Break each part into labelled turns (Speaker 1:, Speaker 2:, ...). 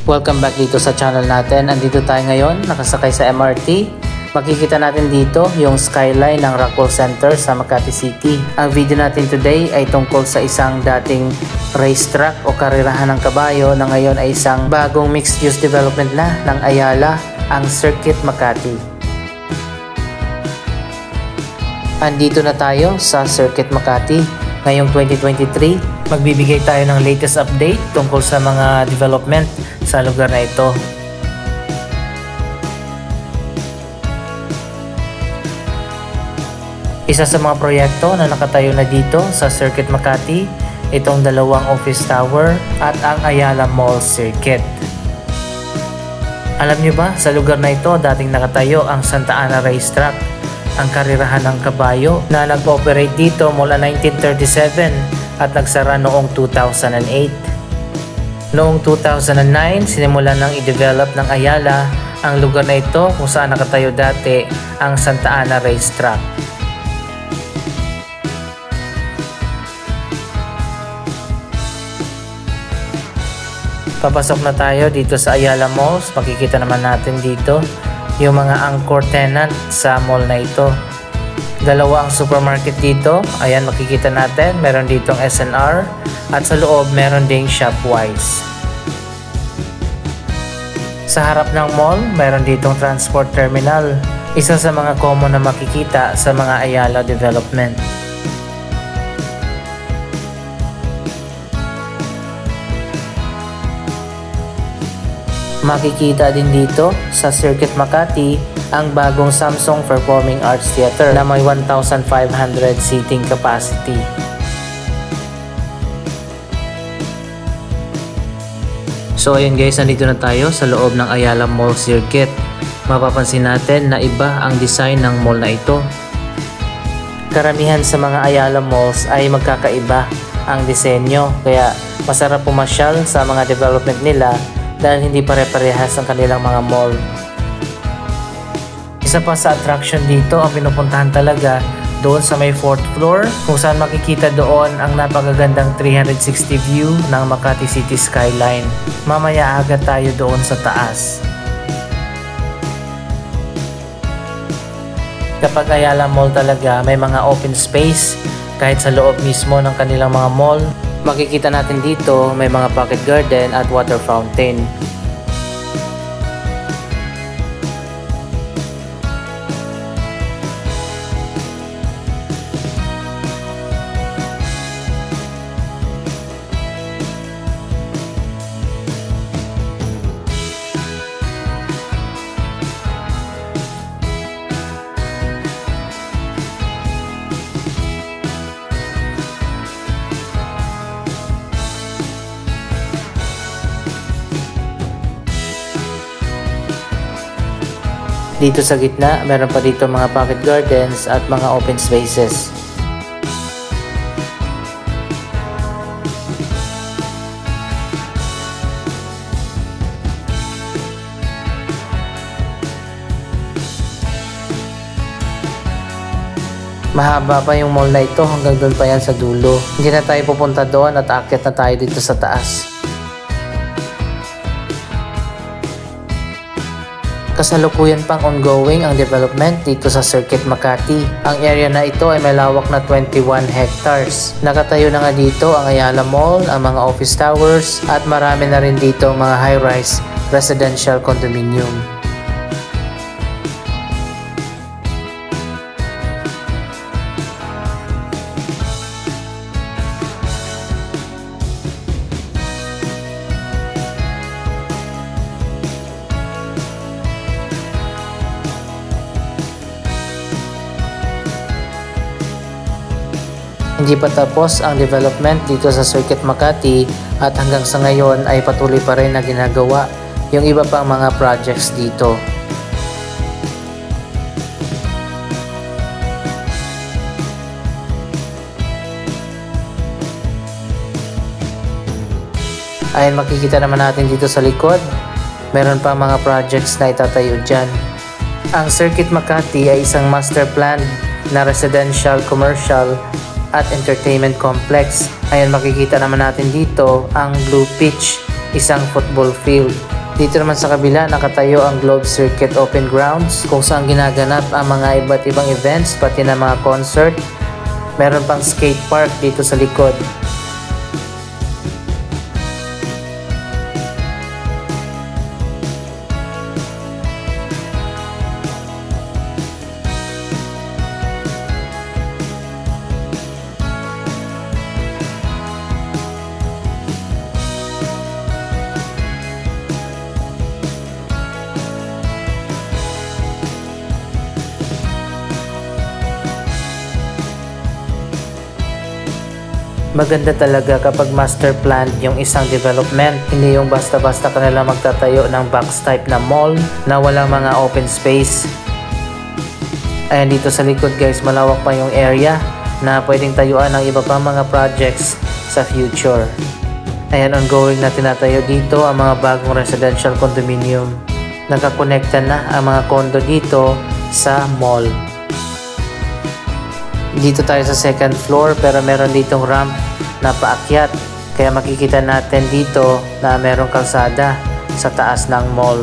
Speaker 1: Welcome back dito sa channel natin. Andito tayo ngayon, nakasakay sa MRT. Makikita natin dito yung skyline ng Rockwool Center sa Makati City. Ang video natin today ay tungkol sa isang dating racetrack o karirahan ng kabayo na ngayon ay isang bagong mixed-use development na ng Ayala, ang Circuit Makati. Andito na tayo sa Circuit Makati ngayong 2023. Magbibigay tayo ng latest update tungkol sa mga development sa lugar na ito. Isa sa mga proyekto na nakatayo na dito sa Circuit Makati, itong dalawang office tower at ang Ayala Mall Circuit. Alam niyo ba, sa lugar na ito dating nakatayo ang Santa Ana Racetrack, ang karirahan ng kabayo na nag-operate dito mula 1937 at nagsara noong 2008. Noong 2009, sinimulan nang i-develop ng Ayala ang lugar na ito kung saan nakatayo dati ang Santa Ana Racetrack. Papasok na tayo dito sa Ayala Malls. Makikita naman natin dito yung mga anchor tenant sa mall na ito. Dalawa ang supermarket dito. Ayan, makikita natin. Meron ditong SNR at sa loob meron ding Shopwise. Sa harap ng mall, meron ditong transport terminal. Isa sa mga common na makikita sa mga Ayala development. Makikita din dito sa Circuit Makati ang bagong Samsung Performing Arts Theater na may 1,500 seating capacity. So ayun guys, nandito na tayo sa loob ng Ayala Mall Circuit. Mapapansin natin na iba ang design ng mall na ito. Karamihan sa mga Ayala Malls ay magkakaiba ang disenyo, kaya masarap pumasyal sa mga development nila dahil hindi pare-parehas ang kanilang mga mall. Isa pa sa attraction dito ang pinupuntahan talaga doon sa may 4th floor kung saan makikita doon ang napakagandang 360 view ng Makati City skyline. Mamaya agad tayo doon sa taas. Kapag Ayala Mall talaga, may mga open space kahit sa loob mismo ng kanilang mga mall. Makikita natin dito may mga pocket garden at water fountain. Dito sa gitna, meron pa dito mga pocket gardens at mga open spaces. Mahaba pa yung mall na ito, hanggang doon pa yan sa dulo. Hindi na tayo pupunta doon at aakyat na tayo dito sa taas. Kasalukuyan pang ongoing ang development dito sa Circuit Makati. Ang area na ito ay may lawak na 21 hectares. Nakatayo na nga dito ang Ayala Mall, ang mga office towers at marami na rin dito mga high-rise residential condominium. Hindi pa tapos ang development dito sa Circuit Makati at hanggang sa ngayon ay patuloy pa rin na ginagawa yung iba pang mga projects dito. Ayun, makikita naman natin dito sa likod, meron pa mga projects na itatayo dyan. Ang Circuit Makati ay isang master plan na residential, commercial at entertainment complex. Ayan, makikita naman natin dito ang blue pitch, isang football field. Dito naman sa kabila, nakatayo ang Globe Circuit Open Grounds kung saan ginaganap ang mga iba't ibang events pati na mga concert. Meron pang skate park dito sa likod. Maganda talaga kapag master plan yung isang development. Hindi yung basta-basta ka nalang magtatayo ng box type na mall na walang mga open space. Ayan, dito sa likod guys, malawak pa yung area na pwedeng tayuan ng iba pa mga projects sa future. Ayan, ongoing na tinatayo dito ang mga bagong residential condominium. Nakakonekta na ang mga condo dito sa mall. Dito tayo sa second floor pero meron ditong ramp na paakyat. Kaya makikita natin dito na merong kalsada sa taas ng mall.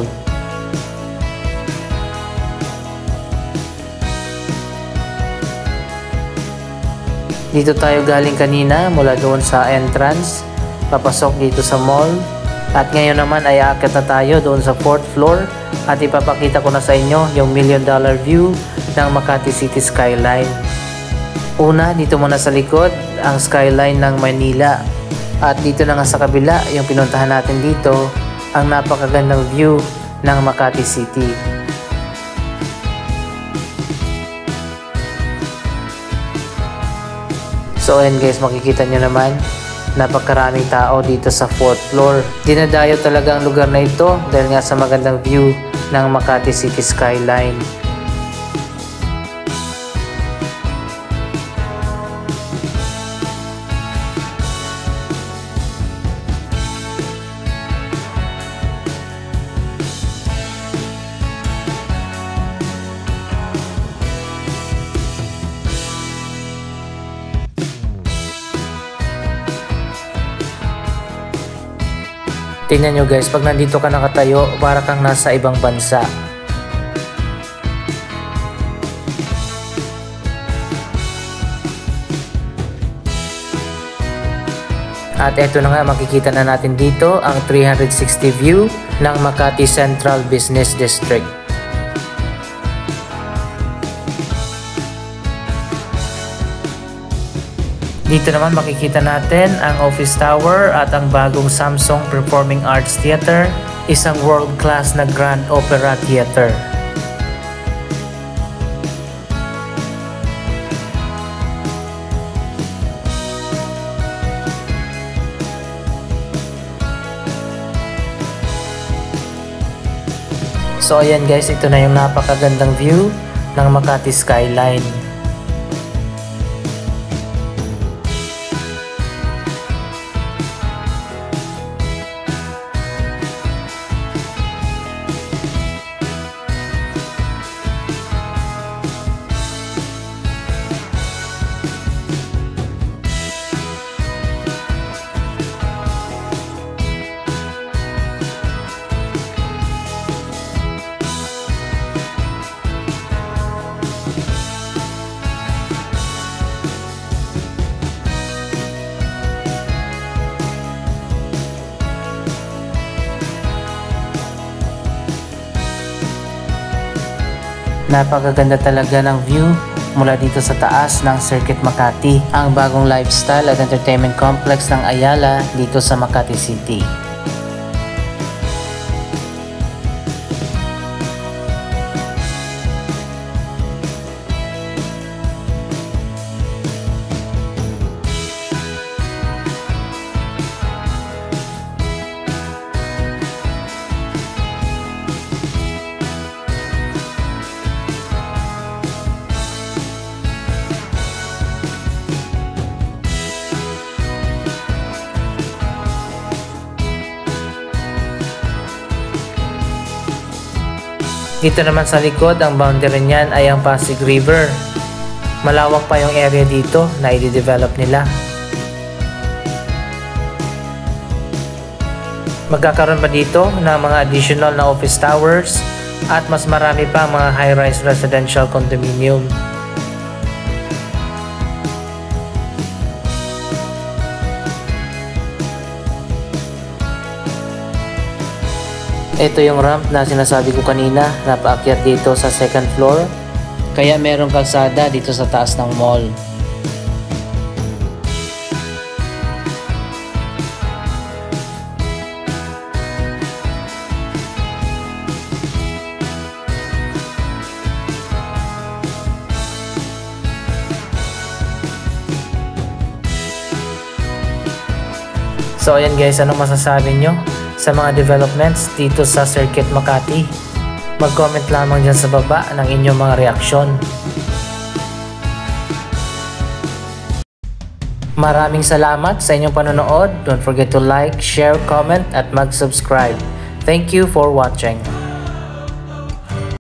Speaker 1: Dito tayo galing kanina mula doon sa entrance. Papasok dito sa mall. At ngayon naman ay aakyat na tayo doon sa 4th floor. At ipapakita ko na sa inyo yung $1 million view ng Makati City skyline. Una, dito muna sa likod, ang skyline ng Manila. At dito na nga sa kabila, yung pinuntahan natin dito, ang napakagandang view ng Makati City. So ayan guys, makikita nyo naman, napakaraming tao dito sa 4th floor. Dinadayo talaga ang lugar na ito dahil nga sa magandang view ng Makati City skyline. Tingnan nyo guys, pag nandito ka nakatayo, para kang nasa ibang bansa. At eto na nga, makikita na natin dito ang 360 view ng Makati Central Business District. Dito naman makikita natin ang office tower at ang bagong Samsung Performing Arts Theater, isang world-class na Grand Opera Theater. So ayan guys, ito na yung napakagandang view ng Makati skyline. Napakaganda talaga ng view mula dito sa taas ng Circuit Makati, ang bagong lifestyle at entertainment complex ng Ayala dito sa Makati City. Dito naman sa likod, ang boundary niyan ay ang Pasig River. Malawak pa yung area dito na i-develop nila. Magkakaroon pa dito ng mga additional na office towers at mas marami pa mga high-rise residential condominium. Ito yung ramp na sinasabi ko kanina na paakyat dito sa second floor. Kaya merong kalsada dito sa taas ng mall. So ayan guys, anong masasabi nyo sa mga developments dito sa Circuit Makati? Mag-comment lamang dyan sa baba ng inyong mga reaksyon. Maraming salamat sa inyong panonood. Don't forget to like, share, comment at mag-subscribe. Thank you for watching.